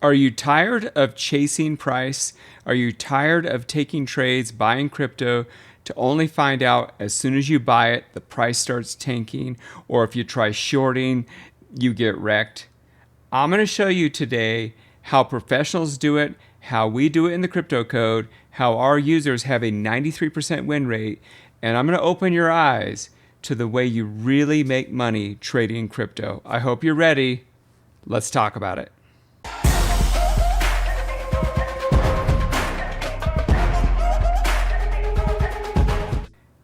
Are you tired of chasing price? Are you tired of taking trades, buying crypto to only find out as soon as you buy it, the price starts tanking, or if you try shorting, you get wrecked? I'm going to show you today how professionals do it, how we do it in the crypto code, how our users have a 93% win rate, and I'm going to open your eyes to the way you really make money trading crypto. I hope you're ready. Let's talk about it.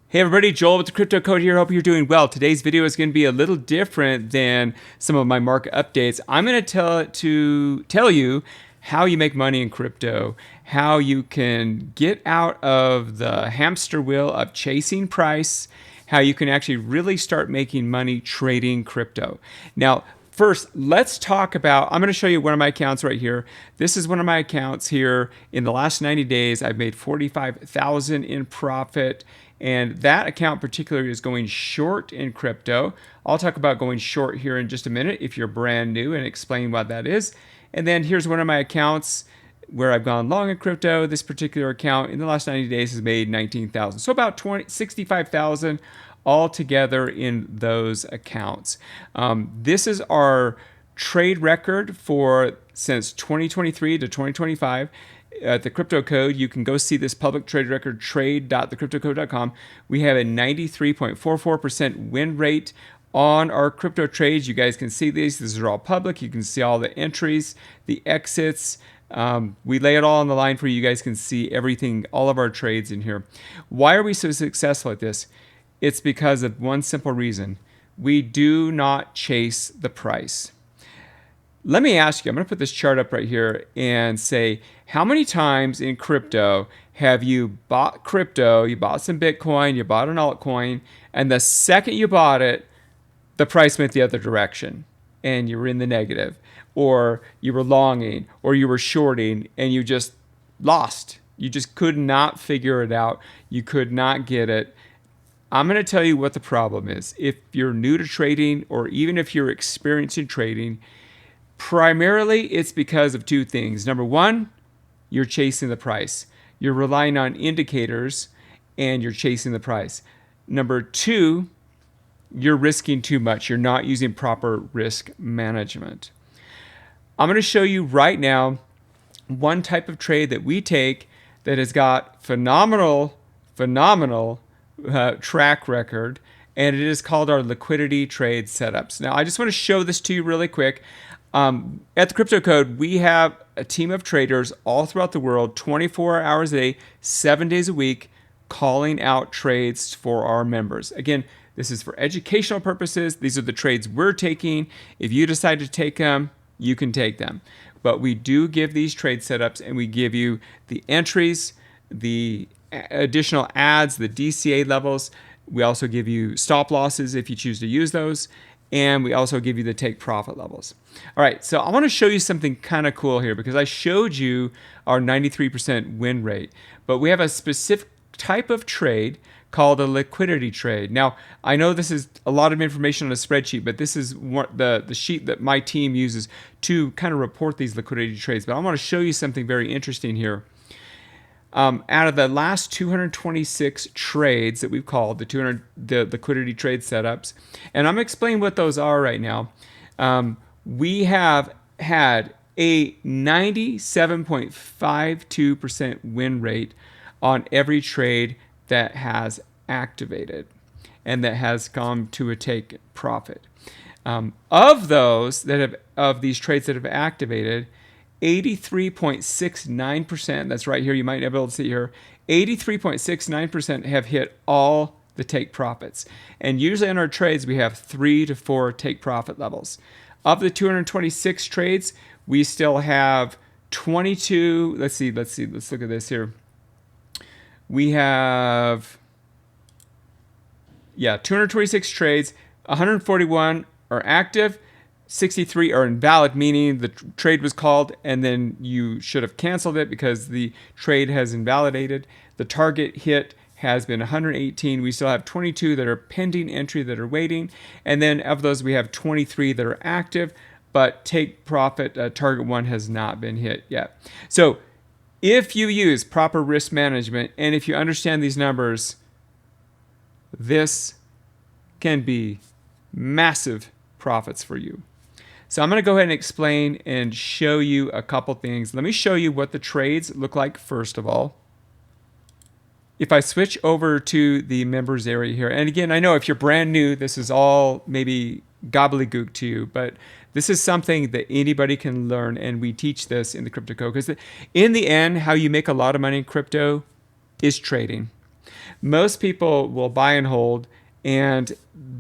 Hey everybody, Joel with the Crypto Code here. Hope you're doing well. Today's video is going to be a little different than some of my market updates. I'm going to tell you how you make money in crypto, how you can get out of the hamster wheel of chasing price, how you can actually really start making money trading crypto. Now, first, let's talk about, I'm going to show you one of my accounts right here. This is one of my accounts here. In the last 90 days, I've made $45,000 in profit. And that account particularly is going short in crypto. I'll talk about going short here in just a minute if you're brand new and explain what that is. And then here's one of my accounts where I've gone long in crypto. This particular account in the last 90 days has made $19,000. So about $65,000 altogether in those accounts. This is our trade record for since 2023 to 2025. At the Crypto Code, you can go see this public trade record, trade.thecryptocode.com. We have a 93.44% win rate on our crypto trades. You guys can see these. These are all public. You can see all the entries, the exits. We lay it all on the line for you. You guys can see everything, all of our trades in here. Why are we so successful at this? It's because of one simple reason. We do not chase the price. Let me ask you, I'm going to put this chart up right here and say, how many times in crypto have you bought crypto, you bought some Bitcoin, you bought an altcoin, and the second you bought it, the price went the other direction and you were in the negative, or you were longing, or you were shorting, and you just lost. You just could not figure it out. You could not get it. I'm going to tell you what the problem is. If you're new to trading, or even if you're experiencing trading, primarily it's because of two things. Number one, you're chasing the price. You're relying on indicators and you're chasing the price. Number two, you're risking too much. You're not using proper risk management. I'm going to show you right now one type of trade that we take that has got phenomenal track record, and it is called our liquidity trade setups. Now, I just want to show this to you really quick. At the Crypto Code, we have a team of traders all throughout the world, 24 hours a day, 7 days a week, calling out trades for our members. Again, this is for educational purposes. These are the trades we're taking. If you decide to take them, you can take them. But we do give these trade setups, and we give you the entries, the additional adds, the DCA levels. We also give you stop losses if you choose to use those. And we also give you the take profit levels. All right, so I want to show you something kind of cool here, because I showed you our 93% win rate, but we have a specific type of trade called a liquidity trade. Now, I know this is a lot of information on a spreadsheet, but this is the sheet that my team uses to kind of report these liquidity trades. But I want to show you something very interesting here. Out of the last 226 trades that we've called the liquidity trade setups, and I'm going to explain what those are right now. We have had a 97.52% win rate on every trade that has activated and that has gone to a take profit. Of these trades that have activated, 83.69%, that's right here, you might be able to see here, 83.69% have hit all the take profits. And usually in our trades, we have 3 to 4 take profit levels. Of the 226 trades, we still have 22, let's look at this here. We have, 226 trades, 141 are active, 63 are invalid, meaning the trade was called and then you should have canceled it because the trade has invalidated. The target hit has been 118. We still have 22 that are pending entry that are waiting. And then of those, we have 23 that are active, but take profit target 1 has not been hit yet. So if you use proper risk management and if you understand these numbers, this can be massive profits for you. So I'm going to go ahead and explain and show you a couple things. Let me show you what the trades look like first of all. If I switch over to the members area here, and again, I know if you're brand new, this is all maybe gobbledygook to you, but this is something that anybody can learn, and we teach this in the Crypto Code, because in the end, how you make a lot of money in crypto is trading. Most people will buy and hold, and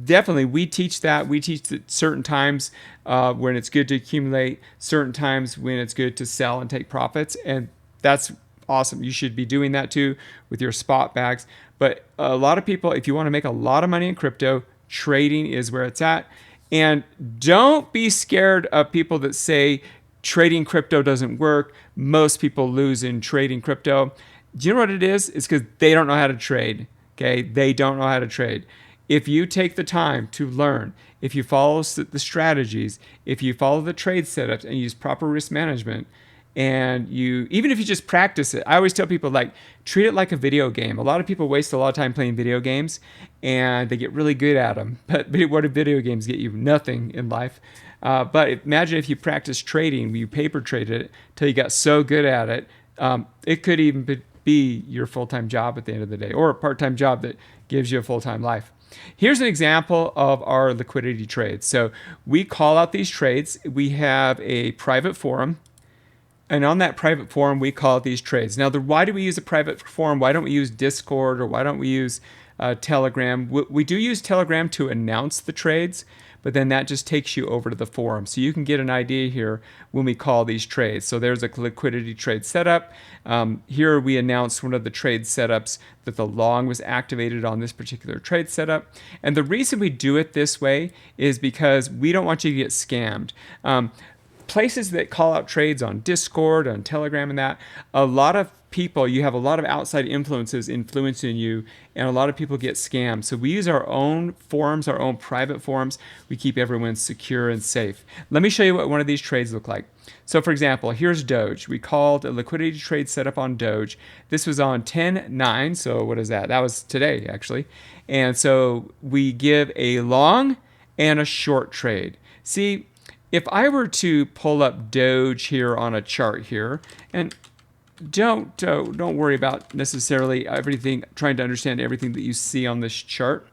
definitely we teach that. We teach at certain times when it's good to accumulate, certain times when it's good to sell and take profits, and that's awesome. You should be doing that too with your spot bags. But a lot of people, if you want to make a lot of money in crypto, trading is where it's at. And don't be scared of people that say trading crypto doesn't work. Most people lose in trading crypto. Do you know what it is? It's because they don't know how to trade. Okay, they don't know how to trade. If you take the time to learn, if you follow the strategies, if you follow the trade setups and use proper risk management, and even if you just practice it, I always tell people, like, treat it like a video game. A lot of people waste a lot of time playing video games and they get really good at them. But what do video games get you? Nothing in life. But imagine if you practice trading, you paper traded it till you got so good at it. It could even be your full-time job at the end of the day, or a part-time job that gives you a full-time life. Here's an example of our liquidity trades. So we call out these trades. We have a private forum. And on that private forum, we call out these trades. Now, why do we use a private forum? Why don't we use Discord, or why don't we use Telegram? We do use Telegram to announce the trades, but then that just takes you over to the forum. So you can get an idea here when we call these trades. So there's a liquidity trade setup. Here we announce one of the trade setups that the long was activated on this particular trade setup. And the reason we do it this way is because we don't want you to get scammed. Places that call out trades on Discord, on Telegram and that, a lot of people, you have a lot of outside influences influencing you, and a lot of people get scammed. So we use our own forums, our own private forums. We keep everyone secure and safe. Let me show you what one of these trades look like. So for example, here's Doge. We called a liquidity trade setup on Doge. This was on 10/9, so what is that? That was today, actually. And so we give a long and a short trade. See, if I were to pull up Doge here on a chart here, and don't worry about necessarily everything, trying to understand everything that you see on this chart.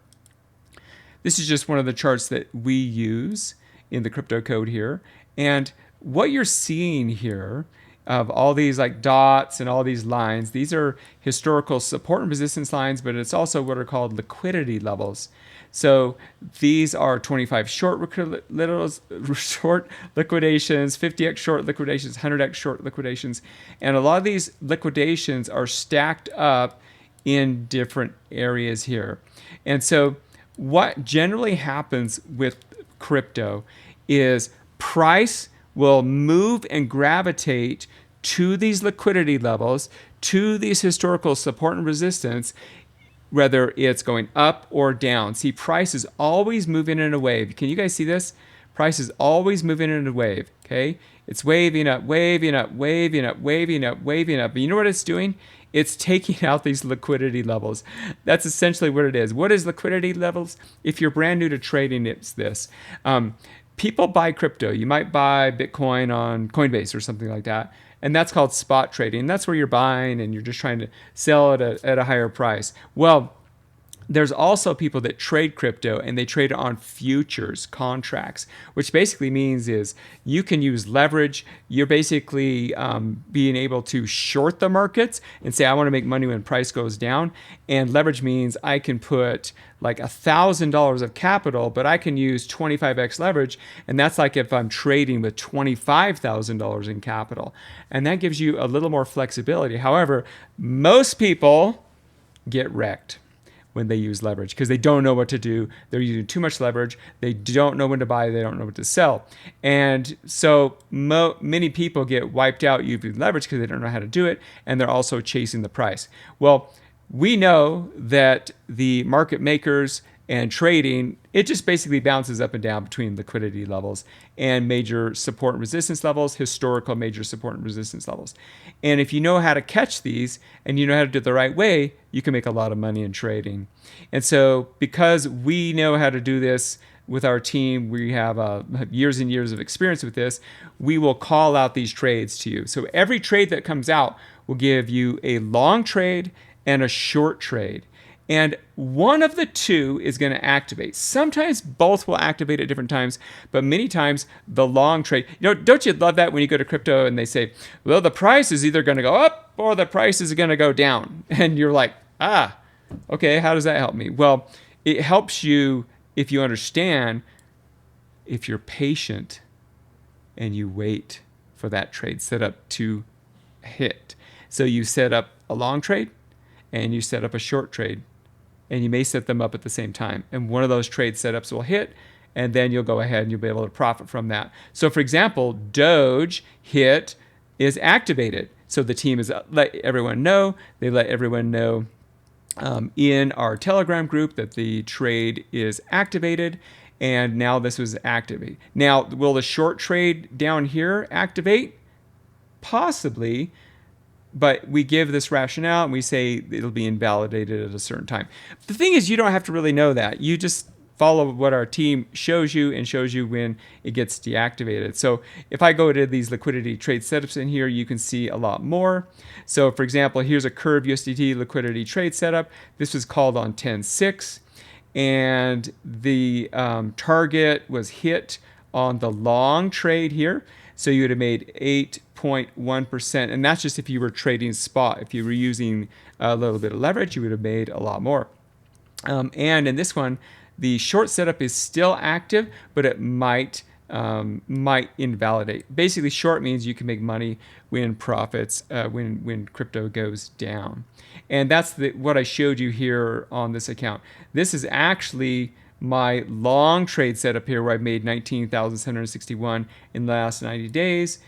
This is just one of the charts that we use in the Crypto Code here. And what you're seeing here of all these like dots and all these lines, these are historical support and resistance lines, but it's also what are called liquidity levels. So these are 25 short liquidations, 50x short liquidations, 100x short liquidations. And a lot of these liquidations are stacked up in different areas here. And so what generally happens with crypto is price will move and gravitate to these liquidity levels, to these historical support and resistance, whether it's going up or down. See, price is always moving in a wave. Can you guys see this? Price is always moving in a wave, okay? It's waving up, waving up, waving up, waving up, waving up. But you know what it's doing? It's taking out these liquidity levels. That's essentially what it is. What is liquidity levels? If you're brand new to trading, it's this. People buy crypto. You might buy Bitcoin on Coinbase or something like that. And that's called spot trading. That's where you're buying and you're just trying to sell at a higher price. Well, there's also people that trade crypto and they trade on futures contracts, which basically means is you can use leverage. You're basically being able to short the markets and say, I want to make money when price goes down. And leverage means I can put like $1,000 of capital, but I can use 25x leverage. And that's like if I'm trading with $25,000 in capital. And that gives you a little more flexibility. However, most people get wrecked when they use leverage because they don't know what to do. They're using too much leverage. They don't know when to buy. They don't know what to sell. And so many people get wiped out using leverage because they don't know how to do it. And they're also chasing the price. Well, we know that the market makers And trading, it just basically bounces up and down between liquidity levels and major support and resistance levels, historical major support and resistance levels. And if you know how to catch these and you know how to do it the right way, you can make a lot of money in trading. And so because we know how to do this with our team, we have years and years of experience with this, we will call out these trades to you. So every trade that comes out will give you a long trade and a short trade. And one of the two is going to activate. Sometimes both will activate at different times, but many times the long trade. Don't you love that when you go to crypto and they say, well, the price is either going to go up or the price is going to go down. And you're like, okay, how does that help me? Well, it helps you if you understand, if you're patient and you wait for that trade setup to hit. So you set up a long trade and you set up a short trade. And you may set them up at the same time. And one of those trade setups will hit, and then you'll go ahead and you'll be able to profit from that. So for example, Doge hit is activated. So the team is let everyone know. They let everyone know in our Telegram group that the trade is activated. And now this was activated. Now, will the short trade down here activate? Possibly. But we give this rationale and we say it'll be invalidated at a certain time. The thing is, you don't have to really know that. You just follow what our team shows you and shows you when it gets deactivated. So if I go to these liquidity trade setups in here, you can see a lot more. So for example, here's a Curve USDT liquidity trade setup. This was called on 10/6, and the target was hit on the long trade here. So you would have made 8.1%, and that's just if you were trading spot. If you were using a little bit of leverage, you would have made a lot more. And in this one, the short setup is still active, but it might invalidate. Basically, short means you can make money when profits, when crypto goes down. And that's what I showed you here on this account. This is actually my long trade setup here where I made 19,761 in the last 90 days.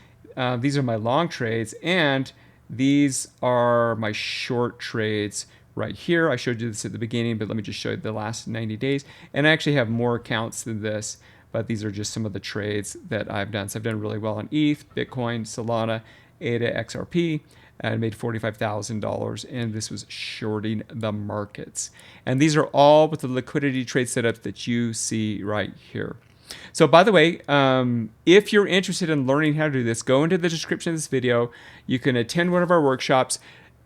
These are my long trades, and these are my short trades right here. I showed you this at the beginning, but let me just show you the last 90 days. And I actually have more accounts than this, but these are just some of the trades that I've done. So I've done really well on ETH, Bitcoin, Solana, ADA, XRP. And I made $45,000, and this was shorting the markets. And these are all with the liquidity trade setups that you see right here. So by the way, if you're interested in learning how to do this, go into the description of this video. You can attend one of our workshops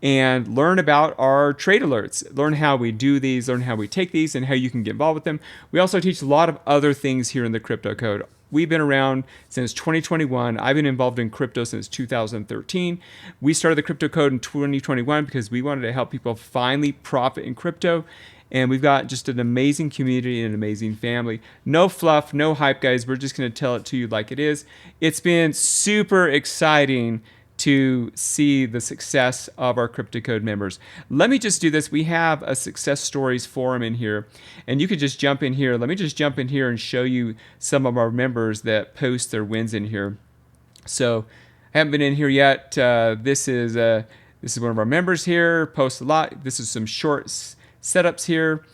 and learn about our trade alerts, learn how we do these, learn how we take these, and how you can get involved with them. We also teach a lot of other things here in the Crypto Code. We've been around since 2021. I've been involved in crypto since 2013. We started the Crypto Code in 2021 because we wanted to help people finally profit in crypto. And we've got just an amazing community and an amazing family. No fluff, no hype, guys. We're just going to tell it to you like it is. It's been super exciting to see the success of our Crypto Code members. Let me just do this. We have a success stories forum in here, and you could just jump in here. Let me just jump in here and show you some of our members that post their wins in here. So I haven't been in here yet. This is one of our members here. Posts a lot. This is some short setups here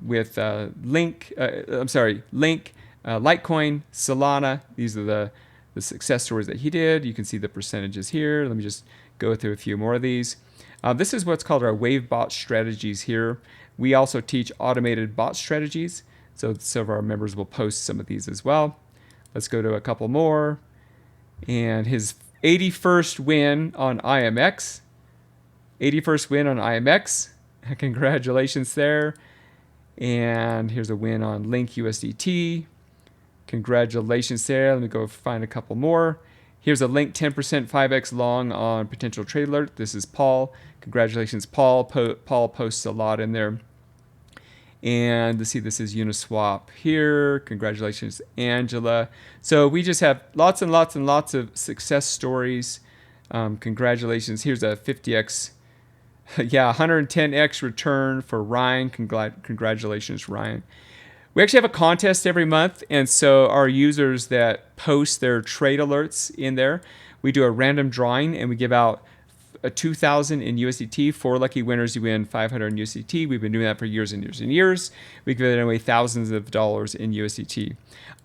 with Link, Litecoin, Solana. These are the success stories that he did. You can see the percentages here. Let me just go through a few more of these. This is what's called our wave bot strategies here. We also teach automated bot strategies. So some of our members will post some of these as well. Let's go to a couple more. And his 81st win on IMX. 81st win on IMX. Congratulations there. And here's a win on Link USDT. Congratulations there. Let me go find a couple more. Here's a Link 10% 5x long on potential trade alert. This is Paul. Congratulations, Paul. Paul posts a lot in there. And let's see, this is Uniswap here. Congratulations, Angela. So we just have lots and lots and lots of success stories. Congratulations. Here's a 50x, 110x return for Ryan. Congratulations, Ryan. We actually have a contest every month, and so our users that post their trade alerts in there, we do a random drawing, and we give out a 2,000 in USDT. 4 lucky winners, you win 500 in USDT. We've been doing that for years and years and years. We've given away thousands of dollars in USDT.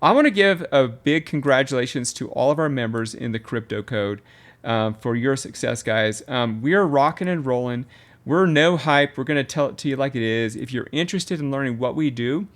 I want to give a big congratulations to all of our members in the Crypto Code for your success, guys. We are rocking and rolling. We're no hype. We're going to tell it to you like it is. If you're interested in learning what we do,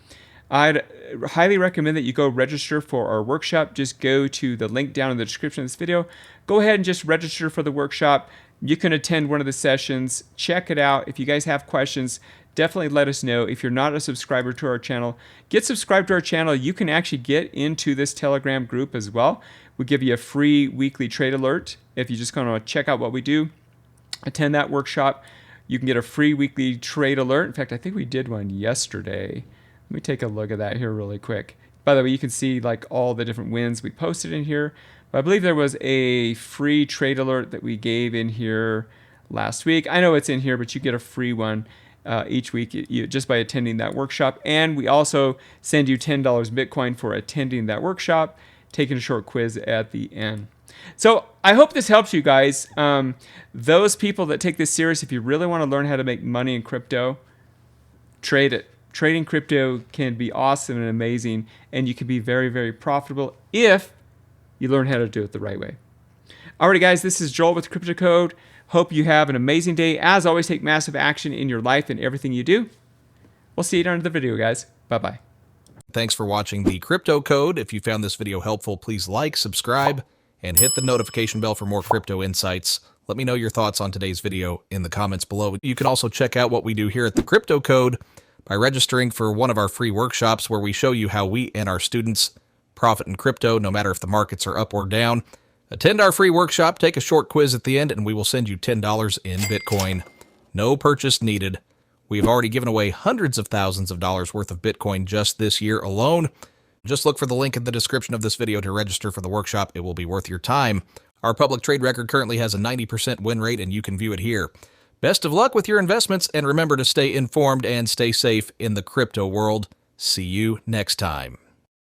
I'd highly recommend that you go register for our workshop. Just go to the link down in the description of this video. Go ahead and just register for the workshop. You can attend one of the sessions. Check it out. If you guys have questions, definitely let us know. If you're not a subscriber to our channel, get subscribed to our channel. You can actually get into this Telegram group as well. We give you a free weekly trade alert. If you just want to check out what we do, attend that workshop. You can get a free weekly trade alert. In fact, I think we did one yesterday. Let me take a look at that here really quick. By the way, you can see like all the different wins we posted in here. But I believe there was a free trade alert that we gave in here last week. I know it's in here, but you get a free one each week just by attending that workshop. And we also send you $10 Bitcoin for attending that workshop, taking a short quiz at the end. So I hope this helps you guys. Those people that take this serious, if you really want to learn how to make money in crypto, trade it. Trading crypto can be awesome and amazing, and you can be very, very profitable if you learn how to do it the right way. Alrighty, guys, this is Joel with Crypto Code. Hope you have an amazing day. As always, take massive action in your life and everything you do. We'll see you down at the video, guys. Bye-bye. Thanks for watching the Crypto Code. If you found this video helpful, please like, subscribe, and hit the notification bell for more crypto insights. Let me know your thoughts on today's video in the comments below. You can also check out what we do here at the Crypto Code by registering for one of our free workshops where we show you how we and our students profit in crypto, no matter if the markets are up or down. Attend our free workshop, take a short quiz at the end, and we will send you $10 in Bitcoin. No purchase needed. We've already given away hundreds of thousands of dollars worth of Bitcoin just this year alone. Just look for the link in the description of this video to register for the workshop. It will be worth your time. Our public trade record currently has a 90% win rate, and you can view it here. Best of luck with your investments, and remember to stay informed and stay safe in the crypto world. See you next time.